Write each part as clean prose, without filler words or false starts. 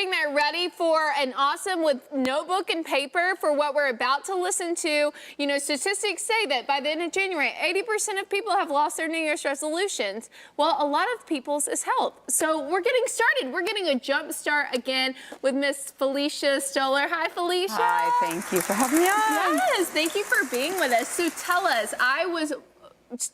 getting there ready for an awesome with notebook and paper for what we're about to listen to. You know, statistics say that by the end of January, 80% of people have lost their New Year's resolutions. Well, a lot of people's is health. So we're getting started. We're getting a jump start again with Miss Felicia Stoler. Hi, Felicia. Hi, thank you for having me on. Yes, thank you for being with us. So tell us, I was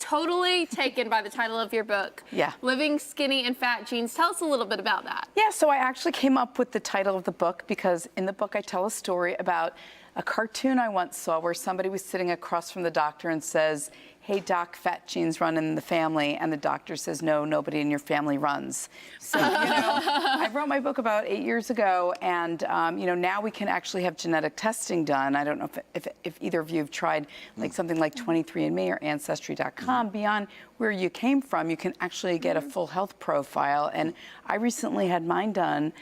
totally taken by the title of your book. Yeah. Living Skinny and Fat Genes. Tell us a little bit about that. Yeah, so I actually came up with the title of the book because in the book I tell a story about a cartoon I once saw where somebody was sitting across from the doctor and says, "Hey doc, fat genes run in the family," and the doctor says, "No, nobody in your family runs." So, you know, I wrote my book about 8 years ago, and you know, now we can actually have genetic testing done. I don't know if either of you have tried like something like 23andMe or Ancestry.com. Beyond where you came from, you can actually get a full health profile. And I recently had mine done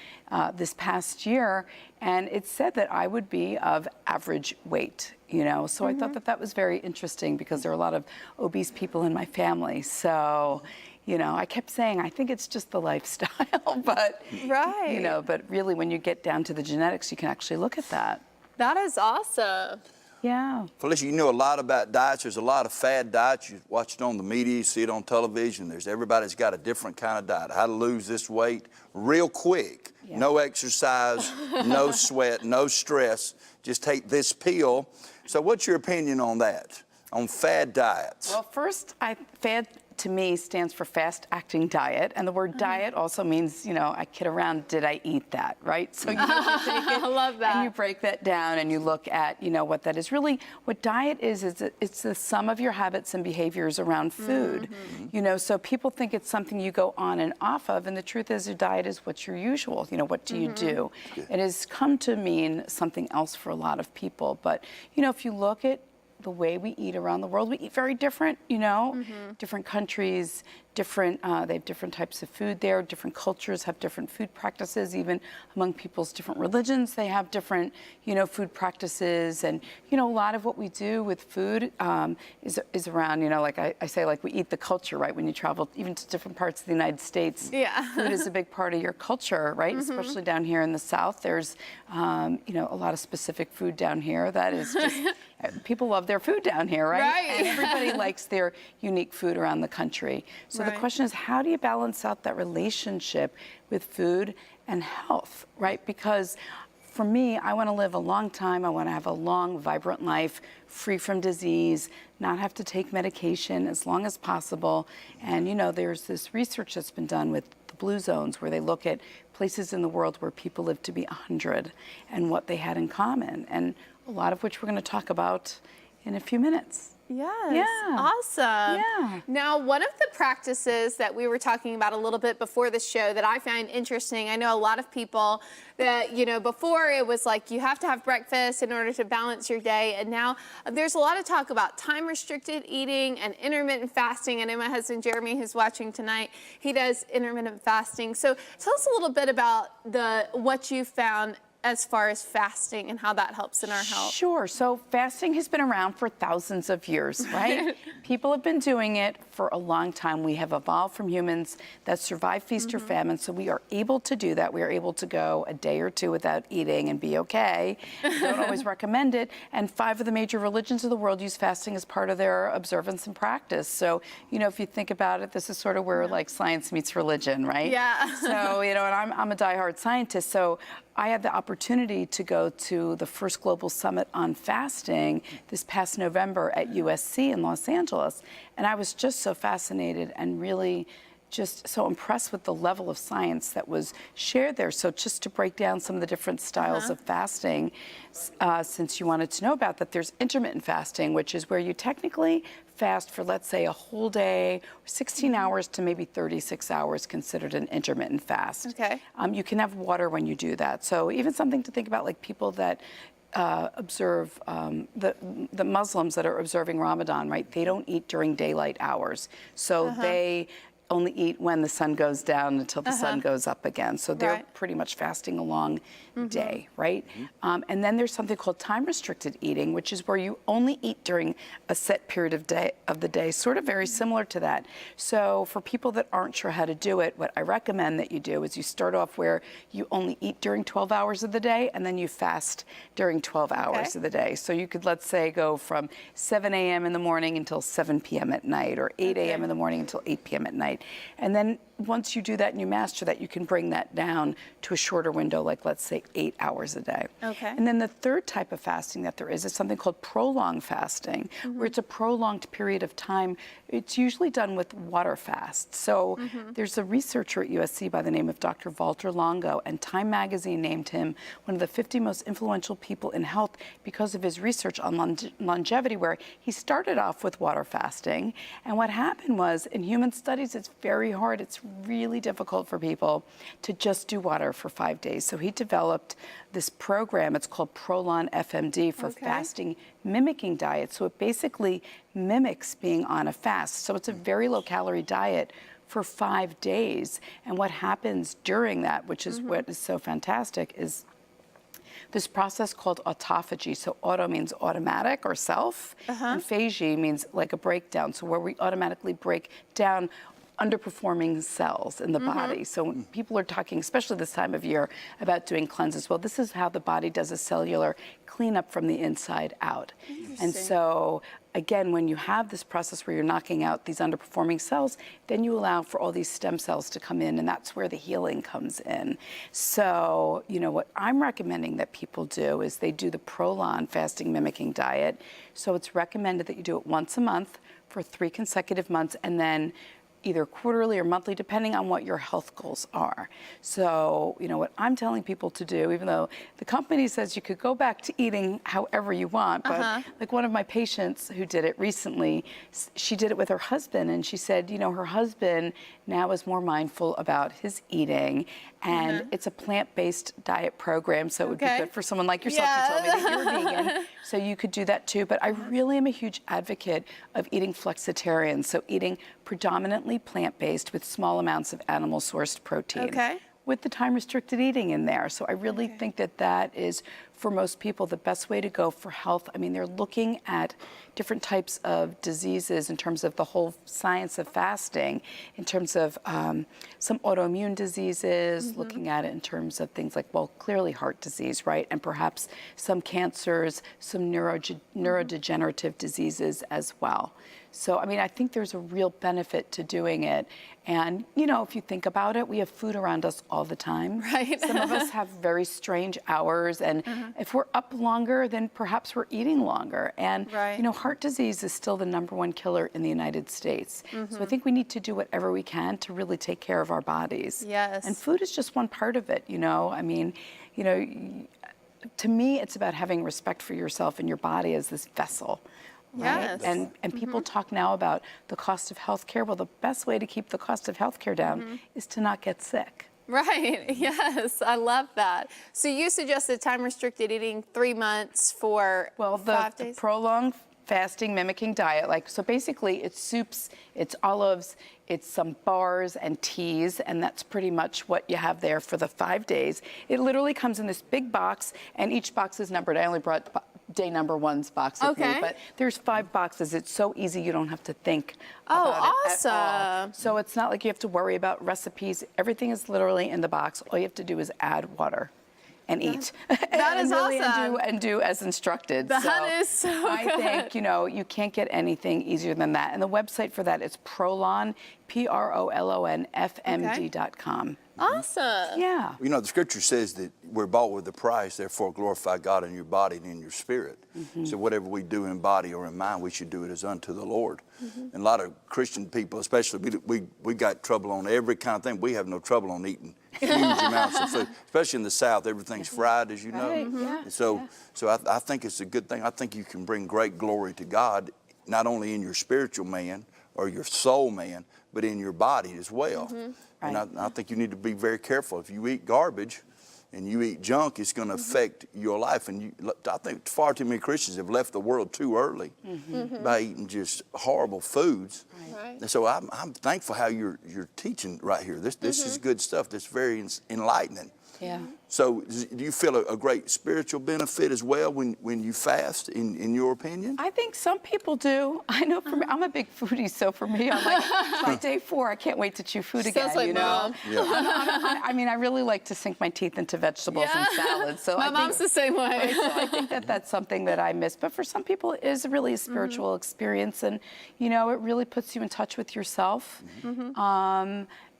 this past year, and it said that I would be of average weight. You know, so I thought that that was very interesting because there are a lot of obese people in my family. So, you know, I kept saying, I think it's just the lifestyle, but, right. You know, but really when you get down to the genetics, you can actually look at that. That is awesome. Yeah. Felicia, you know a lot about diets. There's a lot of fad diets. You watch it on the media, you see it on television. Everybody's got a different kind of diet. How to lose this weight real quick. Yeah. No exercise, no sweat, no stress. Just take this pill. So what's your opinion on that, on fad diets? Well, first, fad to me stands for fast-acting diet, and the word diet also means, you know, I kid around, did I eat that, right? So you take it I love that. and you break that down and you look at, you know, what that is. Really, what diet is it's the sum of your habits and behaviors around food. You know, so people think it's something you go on and off of, and the truth is your diet is what's your usual. You know, what do you do? It has come to mean something else for a lot of people, but, you know, if you look at the way we eat around the world, we eat very different, you know, different countries, different, they have different types of food there, different cultures have different food practices, even among people's different religions, they have different, you know, food practices. And, you know, a lot of what we do with food is around, you know, like I say, like we eat the culture, right? When you travel even to different parts of the United States, food is a big part of your culture, right? Especially down here in the South, there's, you know, a lot of specific food down here that is just, people love their food down here, right? And everybody likes their unique food around the country. So the question is, how do you balance out that relationship with food and health, right? Because for me, I want to live a long time. I want to have a long, vibrant life, free from disease, not have to take medication as long as possible. And, you know, there's this research that's been done with the blue zones where they look at places in the world where people live to be 100 and what they had in common, and a lot of which we're going to talk about in a few minutes. Yes. Yeah. Awesome. Yeah. Now, one of the practices that we were talking about a little bit before the show that I find interesting, I know a lot of people that, you know, before it was like you have to have breakfast in order to balance your day. And now there's a lot of talk about time-restricted eating and intermittent fasting. I know my husband, Jeremy, who's watching tonight, he does intermittent fasting. So tell us a little bit about what you found as far as fasting and how that helps in our health. Sure. So fasting has been around for thousands of years, right? People have been doing it for a long time. We have evolved from humans that survive feast or famine, so we are able to do that. We are able to go a day or two without eating and be okay. We don't always recommend it. And 5 of the major religions of the world use fasting as part of their observance and practice. So, you know, if you think about it, this is sort of where like science meets religion, right? Yeah. So, you know, and I'm a diehard scientist, so I had the opportunity to go to the first global summit on fasting this past November at USC in Los Angeles. And I was just so fascinated and really just so impressed with the level of science that was shared there. So just to break down some of the different styles of fasting, since you wanted to know about that, there's intermittent fasting, which is where you technically fast for, let's say, a whole day, 16 hours to maybe 36 hours, considered an intermittent fast. Okay. You can have water when you do that. So even something to think about, like people that observe, the Muslims that are observing Ramadan, right? They don't eat during daylight hours. So they only eat when the sun goes down until the sun goes up again. So they're pretty much fasting a long day, right? And then there's something called time-restricted eating, which is where you only eat during a set period of the day, sort of very similar to that. So for people that aren't sure how to do it, what I recommend that you do is you start off where you only eat during 12 hours of the day, and then you fast during 12 hours of the day. So you could, let's say, go from 7 a.m. in the morning until 7 p.m. at night, or 8 a.m. in the morning until 8 p.m. at night. And then once you do that and you master that, you can bring that down to a shorter window, like let's say 8 hours a day. And then the third type of fasting that there is something called prolong fasting, where it's a prolonged period of time. It's usually done with water fast. So there's a researcher at USC by the name of Dr. Walter Longo, and Time magazine named him one of the 50 most influential people in health because of his research on longevity, where he started off with water fasting. And what happened was, in human studies, it's very hard. It's really difficult for people to just do water for 5 days. So he developed this program. It's called Proline FMD for fasting mimicking diet. So it basically mimics being on a fast. So it's a very low calorie diet for 5 days. And what happens during that, which is what is so fantastic, is this process called autophagy. So auto means automatic or self, and phagy means like a breakdown. So where we automatically break down underperforming cells in the body. So when people are talking, especially this time of year, about doing cleanses, well, this is how the body does a cellular cleanup from the inside out. And so again, when you have this process where you're knocking out these underperforming cells, then you allow for all these stem cells to come in, and that's where the healing comes in. So, you know, what I'm recommending that people do is they do the Prolong Fasting Mimicking Diet. So it's recommended that you do it once a month for 3 consecutive months, and then either quarterly or monthly, depending on what your health goals are. So, you know, what I'm telling people to do, even though the company says you could go back to eating however you want, but like one of my patients who did it recently, she did it with her husband, and she said, you know, her husband now is more mindful about his eating, and it's a plant-based diet program, so it would be good for someone like yourself. You told me that you were vegan, so you could do that too. But I really am a huge advocate of eating flexitarian, so eating predominantly plant-based with small amounts of animal-sourced protein. With the time-restricted eating in there. So I really think that that is, for most people, the best way to go for health. I mean, they're looking at different types of diseases in terms of the whole science of fasting, in terms of some autoimmune diseases, looking at it in terms of things like, well, clearly heart disease, right? And perhaps some cancers, some neurodegenerative diseases as well. So, I mean, I think there's a real benefit to doing it. And, you know, if you think about it, we have food around us all the time. Some of us have very strange hours. And if we're up longer, then perhaps we're eating longer. And, you know, heart disease is still the #1 killer in the United States. So I think we need to do whatever we can to really take care of our bodies. And food is just one part of it, you know. I mean, you know, to me, it's about having respect for yourself and your body as this vessel. Right? And people talk now about the cost of healthcare. Well, the best way to keep the cost of healthcare down is to not get sick. Yes, I love that. So you suggested time-restricted eating 3 months for 5 days? The prolonged fasting mimicking diet, like, so basically it's soups, it's olives, it's some bars and teas, and that's pretty much what you have there for the 5 days. It literally comes in this big box, and each box is numbered. I only brought day number 1's box with me, but there's 5 boxes. It's so easy, you don't have to think about it at all. So it's not like you have to worry about recipes. Everything is literally in the box. All you have to do is add water and eat. That is really awesome. And do as instructed. That is so good. I think, you know, you can't get anything easier than that. And the website for that is Prolon, PROLON, Awesome. Yeah. You know, the scripture says that we're bought with a price, therefore glorify God in your body and in your spirit. So whatever we do in body or in mind, we should do it as unto the Lord. And a lot of Christian people, especially, we got trouble on every kind of thing. We have no trouble on eating huge amounts of food, especially in the South. Everything's fried, as you know. And so I think it's a good thing. I think you can bring great glory to God, not only in your spiritual man or your soul man, but in your body as well. And I think you need to be very careful. If you eat garbage, and you eat junk, it's going to affect your life. And I think far too many Christians have left the world too early by eating just horrible foods. Right. And so I'm thankful how you're teaching right here. This is good stuff. That's very enlightening. Yeah. So do you feel a great spiritual benefit as well when you fast, in your opinion? I think some people do. I know for me, I'm a big foodie, so for me, I'm like, by day 4, I can't wait to chew food again, Sounds like you know? Mom. Yeah. I mean, I really like to sink my teeth into vegetables and salads. So My mom's the same way. Right, so I think that that's something that I miss. But for some people, it is really a spiritual experience. And, you know, it really puts you in touch with yourself.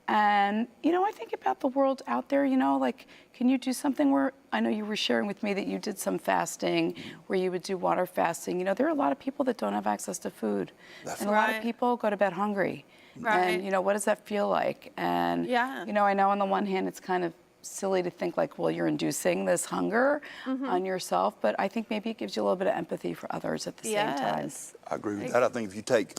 And, you know, I think about the world out there, you know, like, can you do something where, I know you were sharing with me that you did some fasting, where you would do water fasting. You know, there are a lot of people that don't have access to food. And a lot of people go to bed hungry. Right. And, you know, what does that feel like? And, you know, I know on the one hand, it's kind of silly to think like, well, you're inducing this hunger on yourself, but I think maybe it gives you a little bit of empathy for others at the same time. I agree with that. I think if you take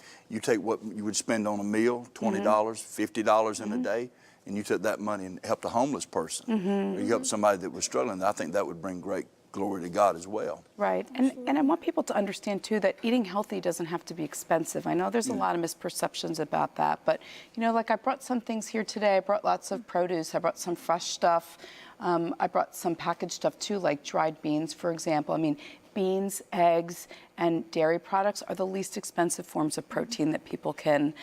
what you would spend on a meal, $20, $50 in a day, and you took that money and helped a homeless person, or you helped somebody that was struggling, I think that would bring great glory to God as well. Right, and I want people to understand too that eating healthy doesn't have to be expensive. I know there's a lot of misperceptions about that, but you know, like I brought some things here today. I brought lots of produce. I brought some fresh stuff. I brought some packaged stuff too, like dried beans, for example. I mean, beans, eggs, and dairy products are the least expensive forms of protein that people can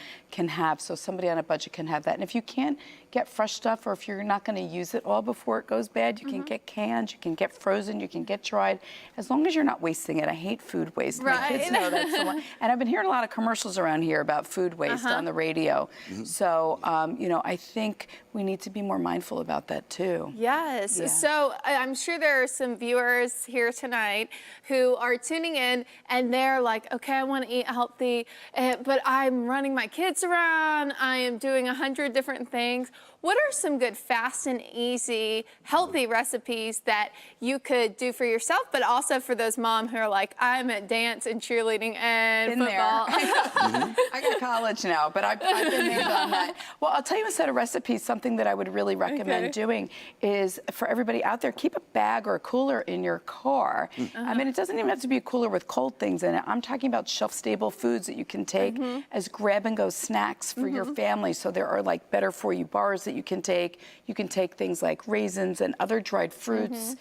have. So somebody on a budget can have that. And if you can't get fresh stuff, or if you're not going to use it all before it goes bad, you can get canned, you can get frozen, you can get dried, as long as you're not wasting it. I hate food waste. My kids know that's the one. And I've been hearing a lot of commercials around here about food waste on the radio. So, you know, I think we need to be more mindful about that too. Yes. Yeah. So I'm sure there are some viewers here tonight who are tuning in and they're like, okay, I want to eat healthy, but I'm running my kids around. I am doing 100 different things. What are some good fast and easy, healthy recipes that you could do for yourself, but also for those moms who are like, I'm at dance and cheerleading and football. I got college now, but I've been there, done that. Well, I'll tell you a set of recipes. Something that I would really recommend doing is, for everybody out there, keep a bag or a cooler in your car. I mean, it doesn't even have to be a cooler with cold things in it. I'm talking about shelf-stable foods that you can take as grab-and-go snacks for your family. So there are like better-for-you bars that you can take. You can take things like raisins and other dried fruits.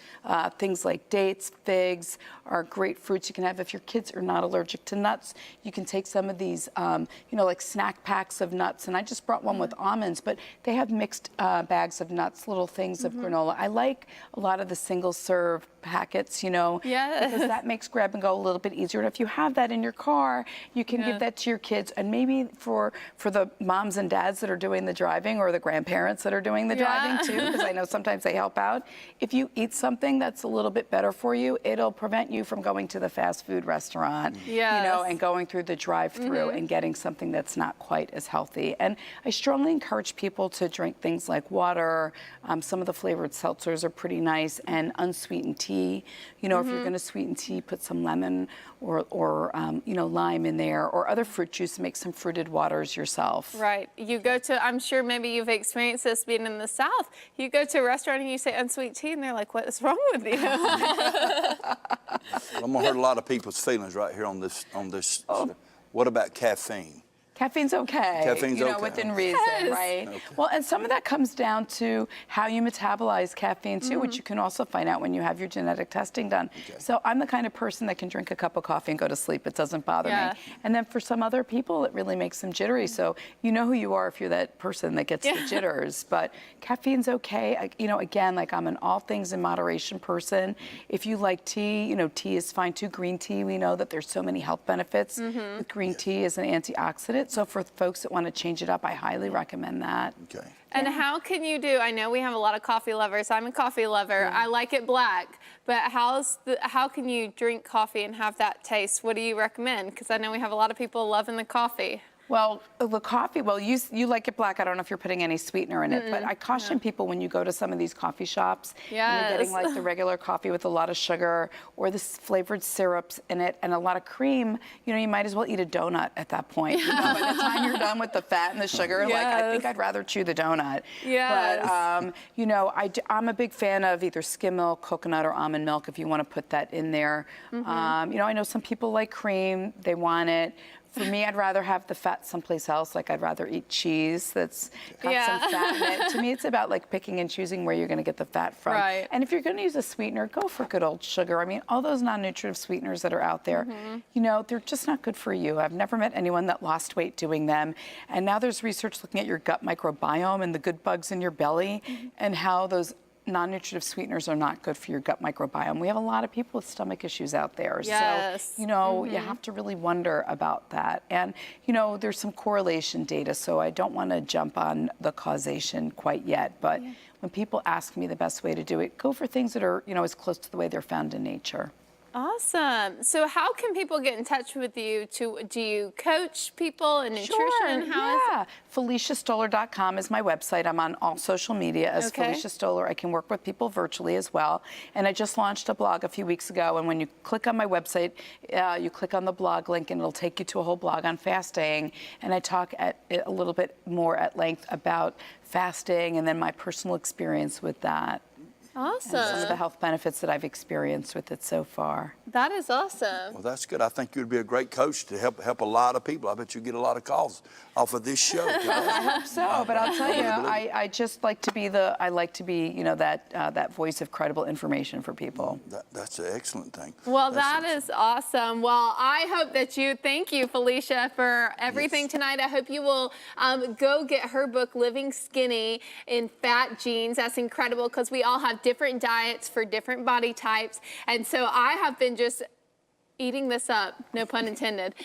Things like dates, figs are great fruits you can have. If your kids are not allergic to nuts, you can take some of these, you know, like snack packs of nuts. And I just brought one with almonds, but they have mixed bags of nuts, little things of granola. I like a lot of the single-serve packets, you know, because that makes grab and go a little bit easier. And if you have that in your car, you can give that to your kids. And maybe for the moms and dads that are doing the driving, or the grandparents that are doing the driving too, because I know sometimes they help out. If you eat something that's a little bit better for you, it'll prevent you from going to the fast food restaurant, you know, and going through the drive-through and getting something that's not quite as healthy. And I strongly encourage people to drink things like water. Some of the flavored seltzers are pretty nice, and unsweetened tea. You know, if you're going to sweeten tea, put some lemon or you know, lime in there, or other fruit juice. Make some fruited waters yourself. Right. You go to, I'm sure maybe you've experienced this being in the South. You go to a restaurant and you say unsweet tea, and they're like, what is wrong with you? Well, I'm gonna hurt a lot of people's feelings right here on this. What about caffeine? Caffeine's okay. Caffeine's you know, okay. within reason, right? Okay. Well, and some of that comes down to how you metabolize caffeine too, which you can also find out when you have your genetic testing done. So I'm the kind of person that can drink a cup of coffee and go to sleep. It doesn't bother me. And then for some other people, it really makes them jittery. So you know who you are if you're that person that gets the jitters. But caffeine's okay. You know, again, like, I'm an all things in moderation person. If you like tea, you know, tea is fine too. Green tea, we know that there's so many health benefits with green tea as an antioxidant. So for folks that want to change it up, I highly recommend that. Okay. And how can you do, I know we have a lot of coffee lovers. I'm a coffee lover. I like it black. But how can you drink coffee and have that taste? What do you recommend? Because I know we have a lot of people loving the coffee. Well, the coffee, well, you like it black. I don't know if you're putting any sweetener in it, but I caution people when you go to some of these coffee shops and you're getting like the regular coffee with a lot of sugar or the flavored syrups in it and a lot of cream, you know, you might as well eat a donut at that point. You know, by the time you're done with the fat and the sugar, like, I think I'd rather chew the donut. But, you know, I'm a big fan of either skim milk, coconut, or almond milk if you want to put that in there. You know, I know some people like cream. They want it. For me, I'd rather have the fat someplace else. Like, I'd rather eat cheese that's got some fat in it. To me, it's about, like, picking and choosing where you're going to get the fat from. Right. And if you're going to use a sweetener, go for good old sugar. I mean, all those non-nutritive sweeteners that are out there, you know, they're just not good for you. I've never met anyone that lost weight doing them. And now there's research looking at your gut microbiome and the good bugs in your belly and how those non-nutritive sweeteners are not good for your gut microbiome. We have a lot of people with stomach issues out there. So, you know, you have to really wonder about that. And, you know, there's some correlation data, so I don't want to jump on the causation quite yet. But when people ask me the best way to do it, go for things that are, you know, as close to the way they're found in nature. Awesome. So how can people get in touch with you? Do you coach people in nutrition? Sure, FeliciaStoler.com is my website. I'm on all social media as Felicia Stoler. I can work with people virtually as well. And I just launched a blog a few weeks ago. And when you click on my website, you click on the blog link and it'll take you to a whole blog on fasting. And I talk a little bit more at length about fasting and then my personal experience with that. Awesome. And some of the health benefits that I've experienced with it so far. That is awesome. Well, that's good. I think you'd be a great coach to help a lot of people. I bet you get a lot of calls off of this show. I hope so, but I'll tell you, I just like to be you know, that voice of credible information for people. That's an excellent thing. Well, that is awesome. Well, I hope that thank you, Felicia, for everything tonight. I hope you will go get her book, Living Skinny in Fat Genes. That's incredible because we all have different diets for different body types. And so I have been just eating this up, no pun intended.